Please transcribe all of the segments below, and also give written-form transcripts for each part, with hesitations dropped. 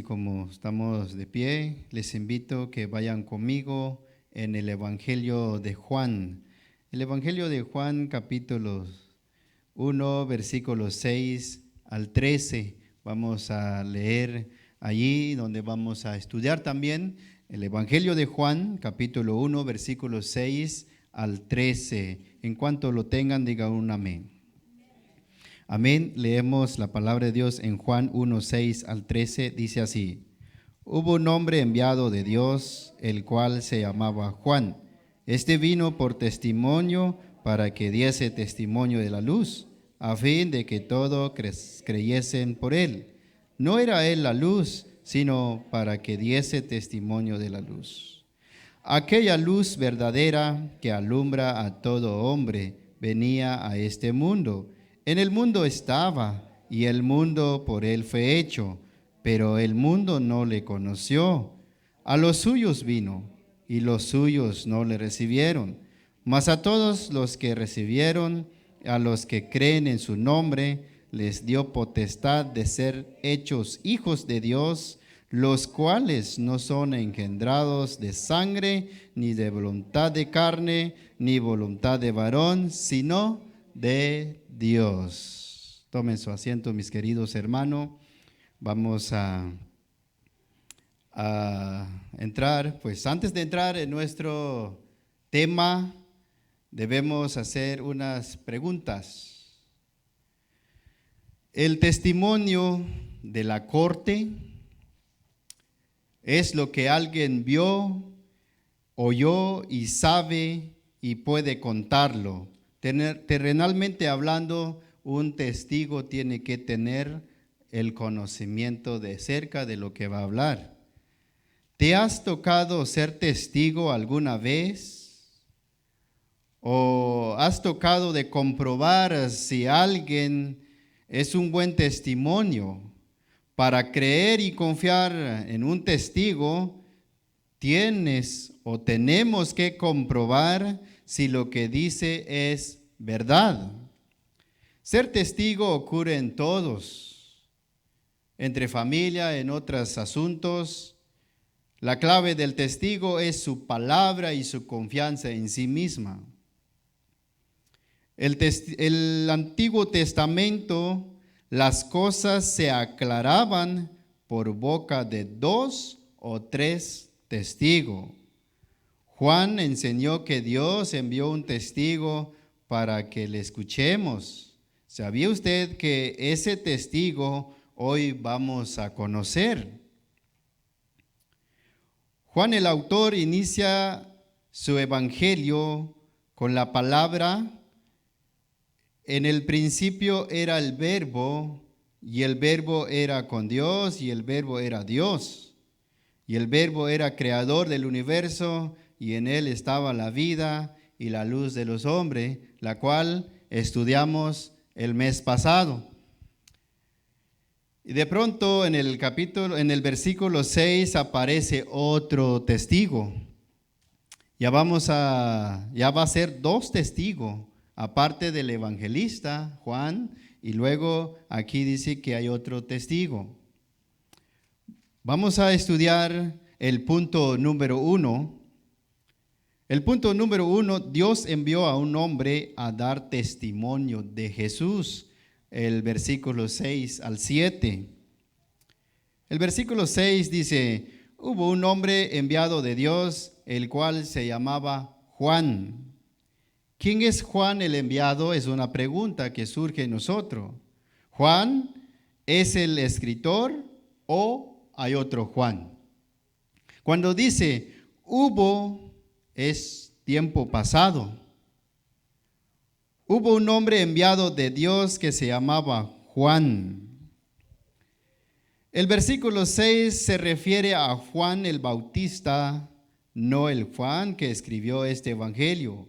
como estamos de pie, les invito que vayan conmigo en el Evangelio de Juan. El Evangelio de Juan, capítulo 1, versículos 6 al 13. Vamos a leer allí donde vamos a estudiar también el Evangelio de Juan, capítulo 1, versículos 6 al 13. En cuanto lo tengan, digan un amén. Amén. Leemos la palabra de Dios en Juan 1, 6 al 13. Dice así: Hubo un hombre enviado de Dios, el cual se llamaba Juan. Este vino por testimonio para que diese testimonio de la luz, a fin de que todos creyesen por él. No era él la luz, sino para que diese testimonio de la luz. Aquella luz verdadera que alumbra a todo hombre venía a este mundo. En el mundo estaba, y el mundo por él fue hecho, pero el mundo no le conoció. A los suyos vino, y los suyos no le recibieron. Mas a todos los que recibieron, a los que creen en su nombre, les dio potestad de ser hechos hijos de Dios, los cuales no son engendrados de sangre, ni de voluntad de carne, ni voluntad de varón, sino de Dios. Tomen su asiento, mis queridos hermanos. Vamos a entrar, pues antes de entrar en nuestro tema, debemos hacer unas preguntas. El testimonio de la corte es lo que alguien vio, oyó y sabe y puede contarlo. Terrenalmente hablando, un testigo tiene que tener el conocimiento de cerca de lo que va a hablar. ¿Te has tocado ser testigo alguna vez? ¿O has tocado de comprobar si alguien es un buen testimonio? Para creer y confiar en un testigo, tienes o tenemos que comprobar si lo que dice es verdad. Ser testigo ocurre en todos, entre familia, en otros asuntos. La clave del testigo es su palabra y su confianza en sí misma. El Antiguo Testamento, las cosas se aclaraban por boca de 2 o 3 testigos. Juan enseñó que Dios envió un testigo para que le escuchemos. ¿Sabía usted que ese testigo hoy vamos a conocer? Juan el autor inicia su evangelio con la palabra: en el principio era el verbo, y el verbo era con Dios, y el verbo era Dios. Y el verbo era creador del universo, y en él estaba la vida y la luz de los hombres, la cual estudiamos el mes pasado. Y de pronto en el versículo 6 aparece otro testigo. Ya va a ser 2 testigos, aparte del evangelista Juan, y luego aquí dice que hay otro testigo. Vamos a estudiar el punto número 1. El punto número 1, Dios envió a un hombre a dar testimonio de Jesús. El versículo 6 al 7. El versículo 6 dice: hubo un hombre enviado de Dios, el cual se llamaba Juan. ¿Quién es Juan el enviado? Es una pregunta que surge en nosotros. ¿Juan es el escritor o hay otro Juan? Cuando dice hubo, es tiempo pasado. Hubo un hombre enviado de Dios que se llamaba Juan. El versículo 6 se refiere a Juan el Bautista, no el Juan que escribió este evangelio.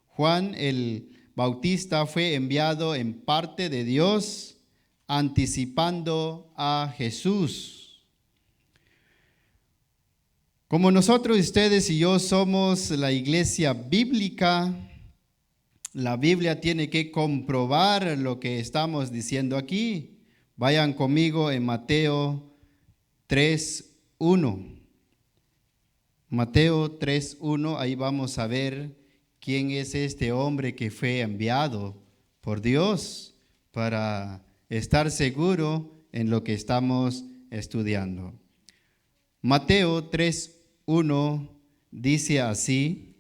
Juan el Bautista fue enviado en parte de Dios, anticipando a Jesús. Como nosotros, ustedes y yo somos la iglesia bíblica, la Biblia tiene que comprobar lo que estamos diciendo aquí. Vayan conmigo en Mateo 3:1. Mateo 3:1, ahí vamos a ver quién es este hombre que fue enviado por Dios para estar seguro en lo que estamos estudiando. Mateo 3:1 dice así: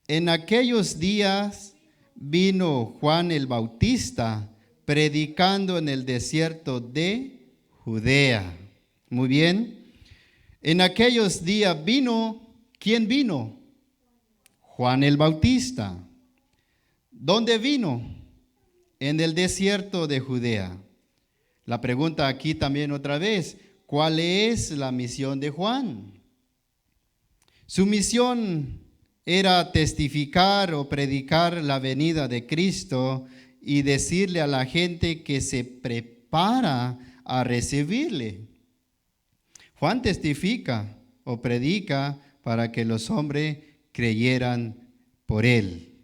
en aquellos días vino Juan el Bautista predicando en el desierto de Judea. Muy bien. En aquellos días vino, ¿quién vino? Juan el Bautista. ¿Dónde vino? En el desierto de Judea. La pregunta aquí también otra vez, ¿cuál es la misión de Juan? Su misión era testificar o predicar la venida de Cristo y decirle a la gente que se prepara a recibirle. Juan testifica o predica para que los hombres creyeran por él.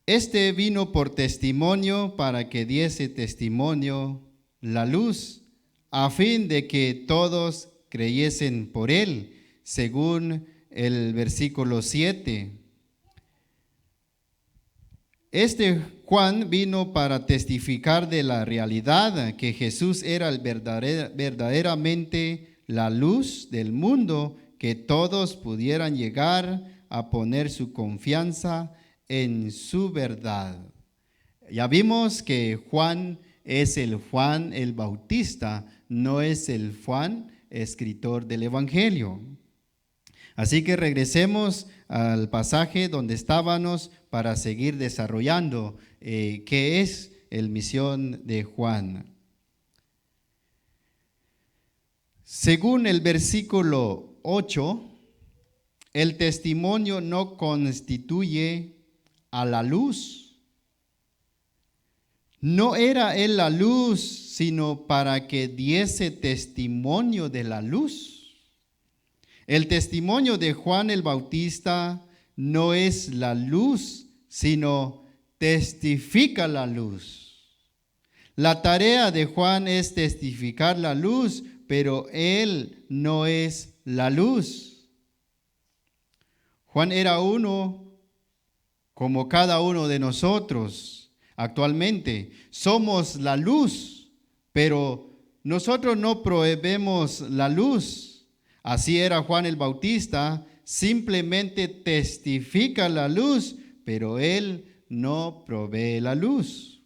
Este vino por testimonio para que diese testimonio la luz, a fin de que todos creyesen por él, según el versículo 7. Este Juan vino para testificar de la realidad que Jesús era verdaderamente la luz del mundo, que todos pudieran llegar a poner su confianza en su verdad. Ya vimos que Juan es el Juan el Bautista, no es el Juan escritor del Evangelio. Así que regresemos al pasaje donde estábamos para seguir desarrollando qué es la misión de Juan. Según el versículo 8, el testimonio no constituye a la luz. No era él la luz, sino para que diese testimonio de la luz. El testimonio de Juan el Bautista no es la luz, sino testifica la luz. La tarea de Juan es testificar la luz, pero él no es la luz. Juan era uno como cada uno de nosotros. Actualmente somos la luz, pero nosotros no proveemos la luz. Así era Juan el Bautista, simplemente testifica la luz, pero él no provee la luz.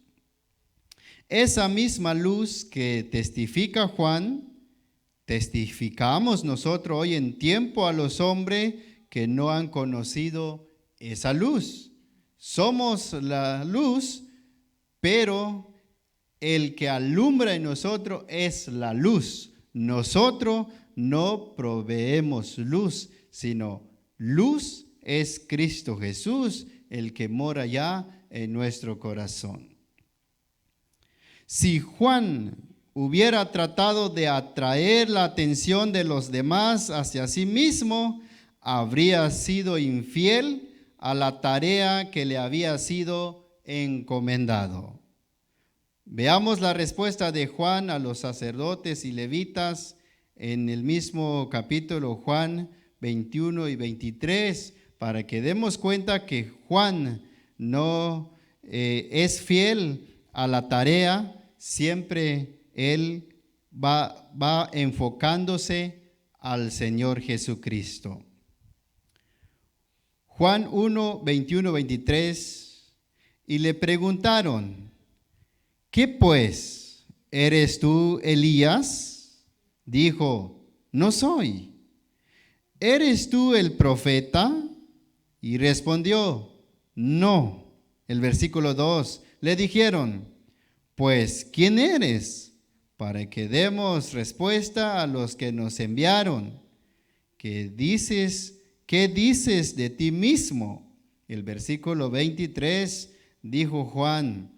Esa misma luz que testifica Juan, testificamos nosotros hoy en tiempo a los hombres que no han conocido esa luz. Somos la luz, pero el que alumbra en nosotros es la luz. Nosotros no proveemos luz, sino luz es Cristo Jesús, el que mora ya en nuestro corazón. Si Juan hubiera tratado de atraer la atención de los demás hacia sí mismo, habría sido infiel a la tarea que le había sido encomendado. Veamos la respuesta de Juan a los sacerdotes y levitas en el mismo capítulo Juan 21 y 23, para que demos cuenta que Juan no es fiel a la tarea, siempre él va enfocándose al Señor Jesucristo. Juan 1, 21, 23, y le preguntaron: ¿qué pues? ¿Eres tú Elías? Dijo: no soy. ¿Eres tú el profeta? Y respondió: no. El versículo 2, le dijeron: pues, ¿quién eres? Para que demos respuesta a los que nos enviaron. ¿Qué dices de ti mismo? El versículo 23, dijo Juan: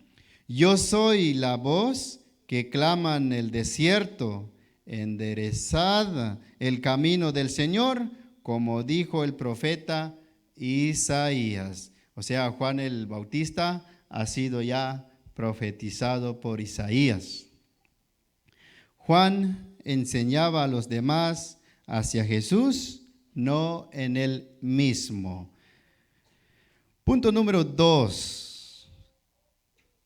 yo soy la voz que clama en el desierto, enderezad el camino del Señor, como dijo el profeta Isaías. O sea, Juan el Bautista ha sido ya profetizado por Isaías. Juan enseñaba a los demás hacia Jesús, no en él mismo. Punto número 2.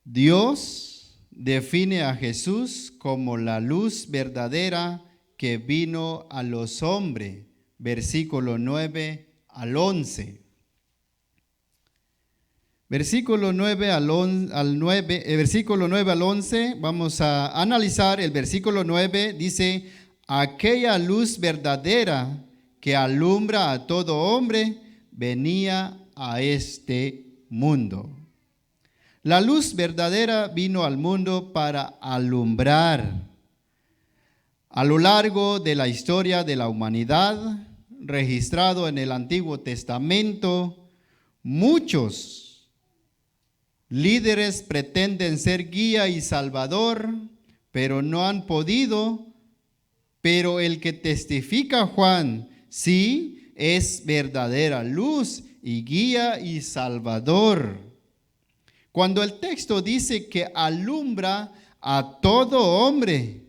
Dios define a Jesús como la luz verdadera que vino a los hombres. Versículo 9 al 11. Versículo 9 al 11, vamos a analizar el versículo 9, dice, aquella luz verdadera que alumbra a todo hombre venía a este mundo. La luz verdadera vino al mundo para alumbrar. A lo largo de la historia de la humanidad, registrado en el Antiguo Testamento, muchos líderes pretenden ser guía y salvador, pero no han podido. Pero el que testifica Juan, sí, es verdadera luz y guía y salvador. Cuando el texto dice que alumbra a todo hombre,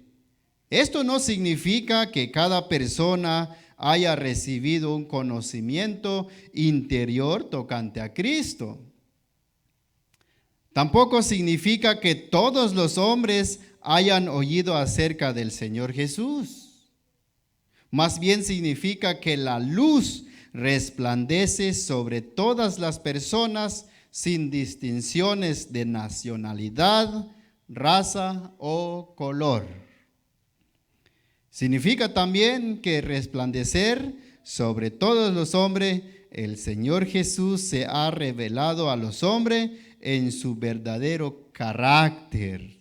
esto no significa que cada persona haya recibido un conocimiento interior tocante a Cristo. Tampoco significa que todos los hombres hayan oído acerca del Señor Jesús. Más bien significa que la luz resplandece sobre todas las personas sin distinciones de nacionalidad, raza o color. Significa también que resplandecer sobre todos los hombres, el Señor Jesús se ha revelado a los hombres en su verdadero carácter.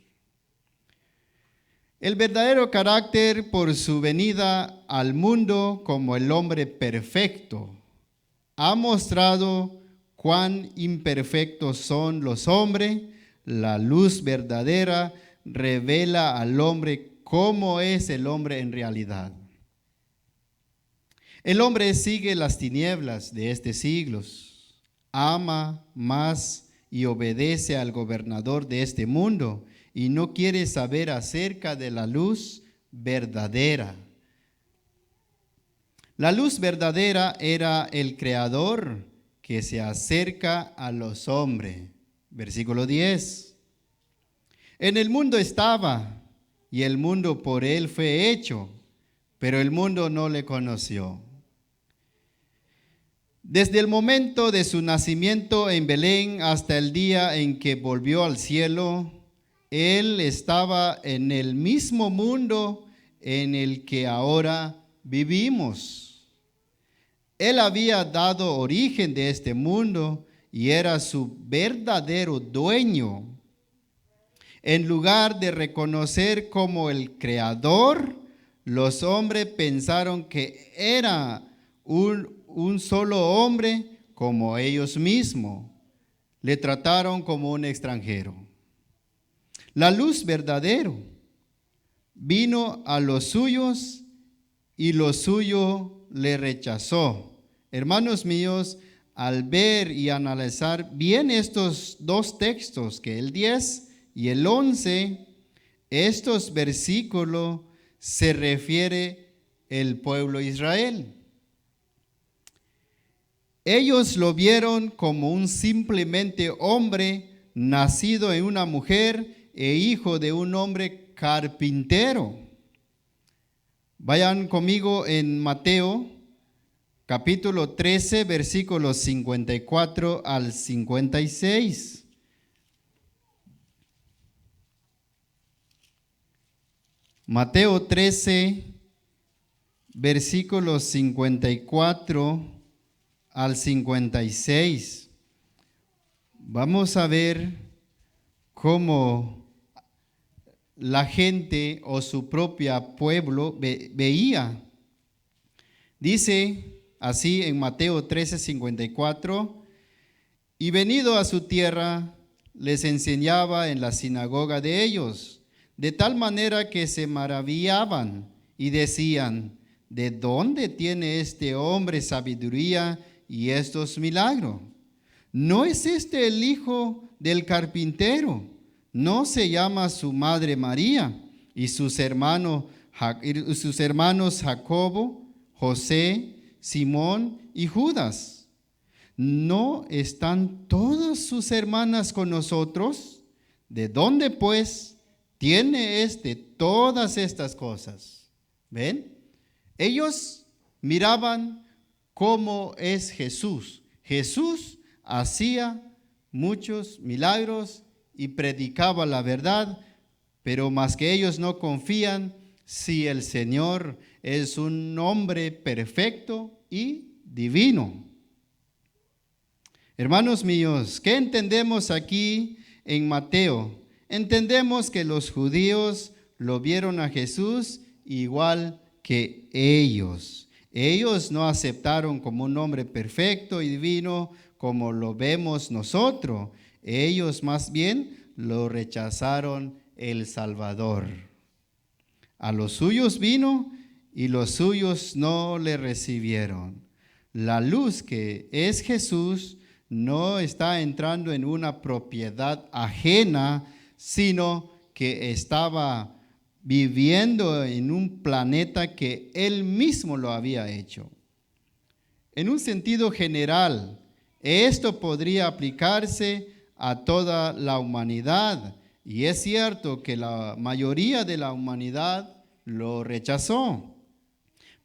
El verdadero carácter por su venida al mundo como el hombre perfecto ha mostrado cuán imperfectos son los hombres. La luz verdadera revela al hombre cómo es el hombre en realidad. El hombre sigue las tinieblas de este siglo, ama más y obedece al gobernador de este mundo y no quiere saber acerca de la luz verdadera. La luz verdadera era el Creador que se acerca a los hombres. Versículo 10. En el mundo estaba y el mundo por él fue hecho, pero el mundo no le conoció. Desde el momento de su nacimiento en Belén hasta el día en que volvió al cielo, él estaba en el mismo mundo en el que ahora vivimos. Él había dado origen de este mundo y era su verdadero dueño. En lugar de reconocer como el Creador, los hombres pensaron que era un solo hombre como ellos mismos. Le trataron como un extranjero. La luz verdadera vino a los suyos y los suyos le rechazó. Hermanos míos, al ver y analizar bien estos dos textos, que el 10 y el 11, estos versículos se refiere el pueblo de Israel. Ellos lo vieron como un simplemente hombre nacido en una mujer e hijo de un hombre carpintero. Vayan conmigo en Mateo capítulo 13, versículos 54 al 56. Mateo 13, versículos 54 al 56. Vamos a ver cómo la gente o su propio pueblo veía. Dice así en Mateo 13, 54, y venido a su tierra, les enseñaba en la sinagoga de ellos, de tal manera que se maravillaban y decían, ¿de dónde tiene este hombre sabiduría y estos milagros? ¿No es este el hijo del carpintero? ¿No se llama su madre María? y sus hermanos Jacobo, José, Simón y Judas. ¿No están todas sus hermanas con nosotros? ¿De dónde pues tiene todas estas cosas? ¿Ven? Ellos miraban cómo es Jesús. Jesús hacía muchos milagros y predicaba la verdad, pero más que ellos no confían si el Señor es un hombre perfecto y divino. Hermanos míos, ¿qué entendemos aquí en Mateo? Entendemos que los judíos lo vieron a Jesús igual que ellos. Ellos no aceptaron como un hombre perfecto y divino como lo vemos nosotros. Ellos más bien lo rechazaron el Salvador. A los suyos vino y los suyos no le recibieron. La luz que es Jesús no está entrando en una propiedad ajena, sino que estaba viviendo en un planeta que Él mismo lo había hecho. En un sentido general, esto podría aplicarse a toda la humanidad, y es cierto que la mayoría de la humanidad lo rechazó,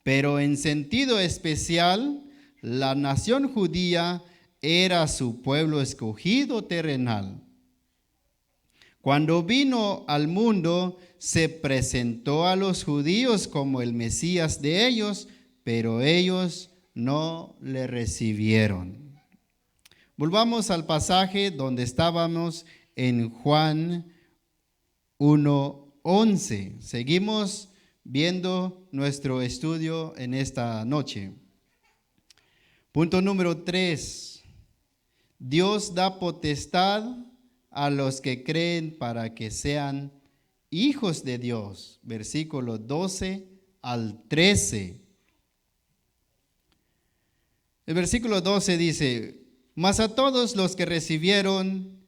pero en sentido especial, la nación judía era su pueblo escogido terrenal. Cuando vino al mundo, se presentó a los judíos como el Mesías de ellos, pero ellos no le recibieron. Volvamos al pasaje donde estábamos en Juan 1:11. Seguimos viendo nuestro estudio en esta noche. Punto número 3. Dios da potestad a los que creen para que sean hijos de Dios. Versículo 12 al 13. El versículo 12 dice: mas a todos los que recibieron,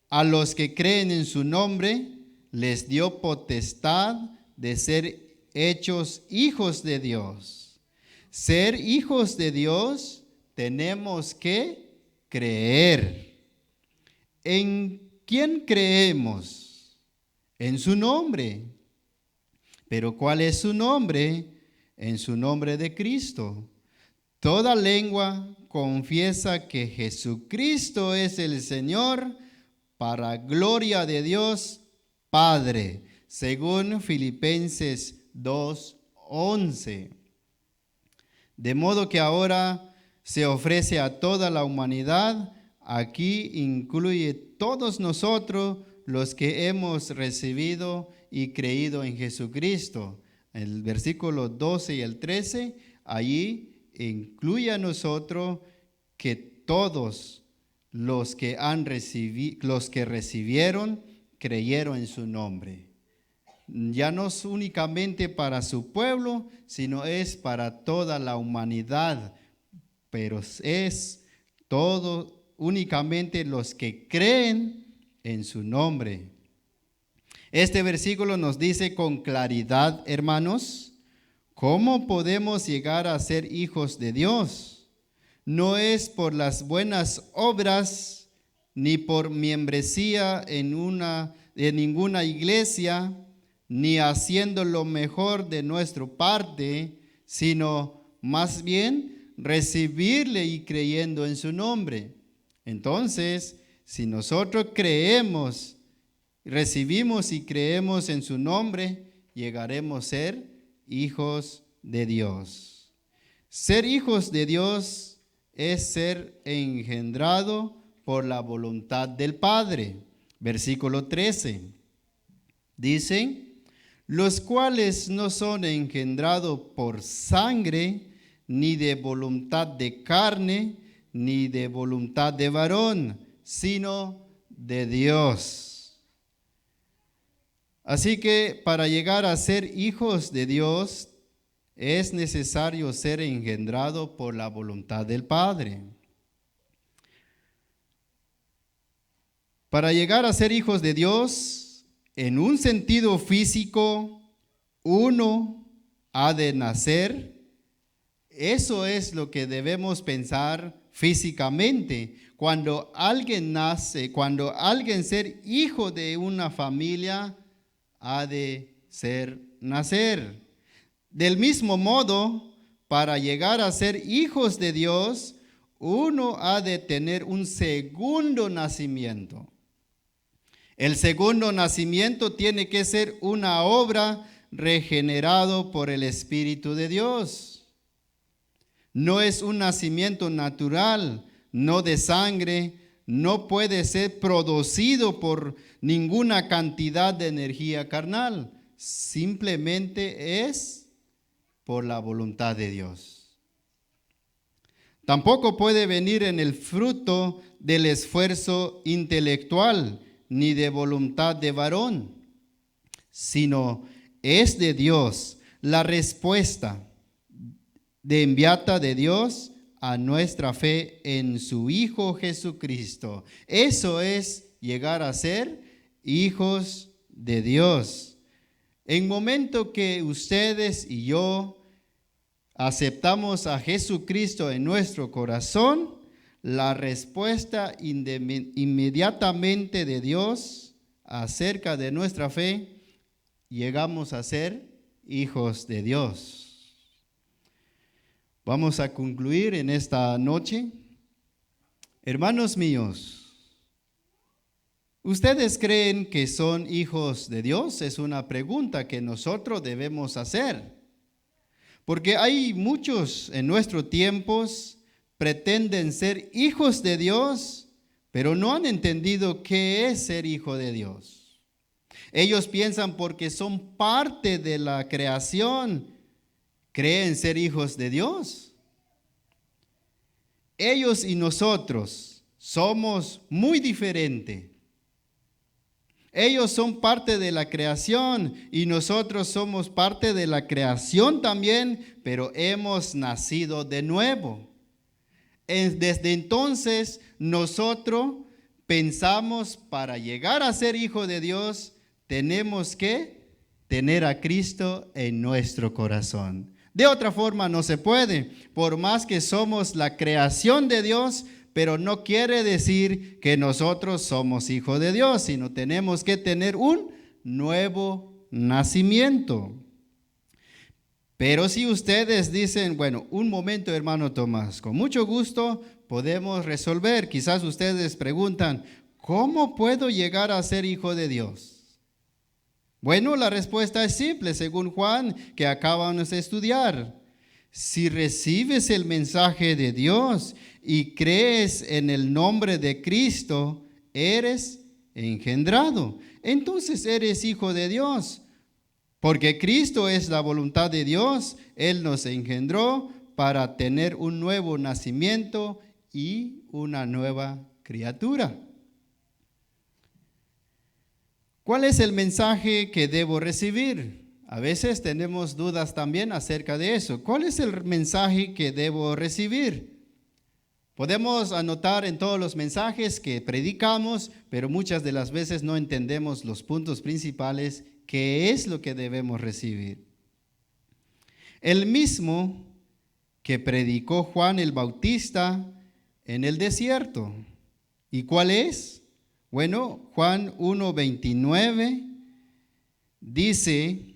a los que creen en su nombre, les dio potestad de ser hechos hijos de Dios. Ser hijos de Dios tenemos que creer. ¿En quién creemos? En su nombre. ¿Pero cuál es su nombre? En su nombre de Cristo. Toda lengua confiesa que Jesucristo es el Señor, para gloria de Dios Padre, según Filipenses 2:11. De modo que ahora se ofrece a toda la humanidad. Aquí incluye todos nosotros los que hemos recibido y creído en Jesucristo. El versículo 12 y el 13, allí incluye a nosotros, que todos los que recibieron, creyeron en su nombre. Ya no es únicamente para su pueblo, sino es para toda la humanidad, pero es todo únicamente los que creen en su nombre. Este versículo nos dice con claridad, hermanos, ¿cómo podemos llegar a ser hijos de Dios? No es por las buenas obras, ni por membresía en ninguna iglesia, ni haciendo lo mejor de nuestra parte, sino más bien recibirle y creyendo en su nombre. Entonces, si nosotros recibimos y creemos en su nombre, llegaremos a ser hijos de Dios. Ser hijos de Dios es ser engendrado por la voluntad del Padre. Versículo 13. Dicen: los cuales no son engendrados por sangre, ni de voluntad de carne, ni de voluntad de varón, sino de Dios. Así que para llegar a ser hijos de Dios, es necesario ser engendrado por la voluntad del Padre. Para llegar a ser hijos de Dios, en un sentido físico, uno ha de nacer. Eso es lo que debemos pensar físicamente. Cuando alguien nace, cuando alguien ser hijo de una familia, ha de nacer. Del mismo modo, para llegar a ser hijos de Dios, uno ha de tener un segundo nacimiento. El segundo nacimiento tiene que ser una obra regenerado por el Espíritu de Dios. No es un nacimiento natural, no de sangre, no puede ser producido por ninguna cantidad de energía carnal. Simplemente es por la voluntad de Dios. Tampoco puede venir en el fruto del esfuerzo intelectual ni de voluntad de varón, sino es de Dios la respuesta de enviata de Dios a nuestra fe en su Hijo Jesucristo. Eso es llegar a ser hijos de Dios. En momento que ustedes y yo aceptamos a Jesucristo en nuestro corazón, la respuesta inmediatamente de Dios acerca de nuestra fe, llegamos a ser hijos de Dios. Vamos a concluir en esta noche. Hermanos míos, ¿ustedes creen que son hijos de Dios? Es una pregunta que nosotros debemos hacer. Porque hay muchos en nuestros tiempos pretenden ser hijos de Dios, pero no han entendido qué es ser hijo de Dios. Ellos piensan porque son parte de la creación, creen ser hijos de Dios. Ellos y nosotros somos muy diferentes. Ellos son parte de la creación y nosotros somos parte de la creación también, pero hemos nacido de nuevo. Desde entonces nosotros pensamos para llegar a ser hijo de Dios tenemos que tener a Cristo en nuestro corazón. De otra forma no se puede, por más que somos la creación de Dios, pero no quiere decir que nosotros somos hijos de Dios, sino tenemos que tener un nuevo nacimiento. Pero si ustedes dicen, bueno, un momento, hermano Tomás, con mucho gusto podemos resolver. Quizás ustedes preguntan, ¿cómo puedo llegar a ser hijo de Dios? Bueno, la respuesta es simple, según Juan, que acabamos de estudiar. Si recibes el mensaje de Dios y crees en el nombre de Cristo, eres engendrado. Entonces eres hijo de Dios. Porque Cristo es la voluntad de Dios, Él nos engendró para tener un nuevo nacimiento y una nueva criatura. ¿Cuál es el mensaje que debo recibir? A veces tenemos dudas también acerca de eso. ¿Cuál es el mensaje que debo recibir? Podemos anotar en todos los mensajes que predicamos, pero muchas de las veces no entendemos los puntos principales. ¿Qué es lo que debemos recibir? El mismo que predicó Juan el Bautista en el desierto. ¿Y cuál es? Bueno, Juan 1:29 dice,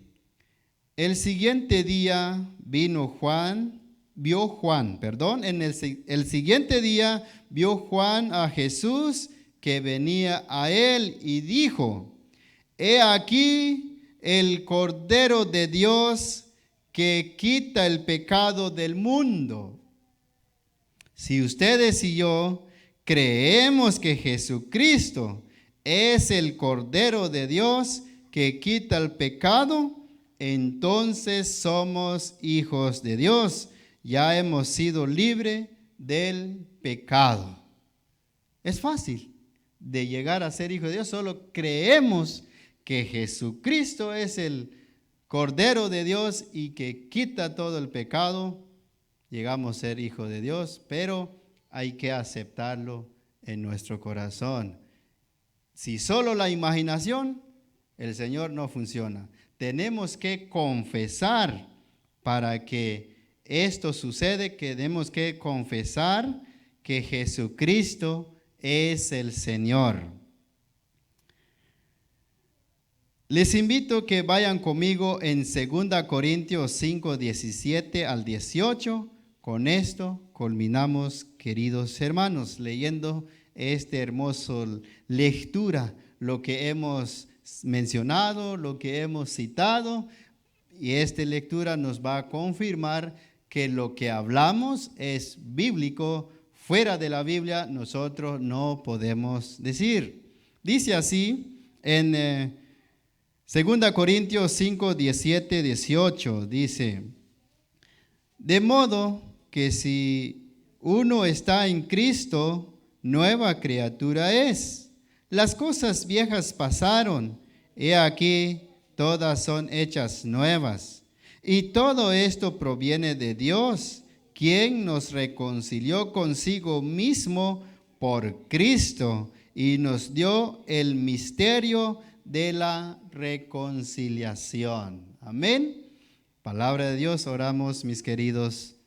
el siguiente día vio Juan, el siguiente día vio Juan a Jesús que venía a él y dijo, he aquí el Cordero de Dios que quita el pecado del mundo. Si ustedes y yo creemos que Jesucristo es el Cordero de Dios que quita el pecado, entonces somos hijos de Dios. Ya hemos sido libres del pecado. Es fácil de llegar a ser hijo de Dios, solo creemos que Jesucristo es el Cordero de Dios y que quita todo el pecado, llegamos a ser hijos de Dios, pero hay que aceptarlo en nuestro corazón. Si solo la imaginación, El Señor no funciona. Tenemos que confesar para que esto sucede, que tenemos que confesar que Jesucristo es el Señor. Les invito que vayan conmigo en 2 Corintios 5, 17 al 18. Con esto culminamos, queridos hermanos, leyendo esta hermosa lectura, lo que hemos mencionado, lo que hemos citado, y esta lectura nos va a confirmar que lo que hablamos es bíblico. Fuera de la Biblia nosotros no podemos decir. Dice así en 2 Corintios 5, 17, 18, dice: de modo que si uno está en Cristo, nueva criatura es. Las cosas viejas pasaron, he aquí, todas son hechas nuevas. Y todo esto proviene de Dios, quien nos reconcilió consigo mismo por Cristo y nos dio el misterio de la reconciliación. Amén. Palabra de Dios, oramos, mis queridos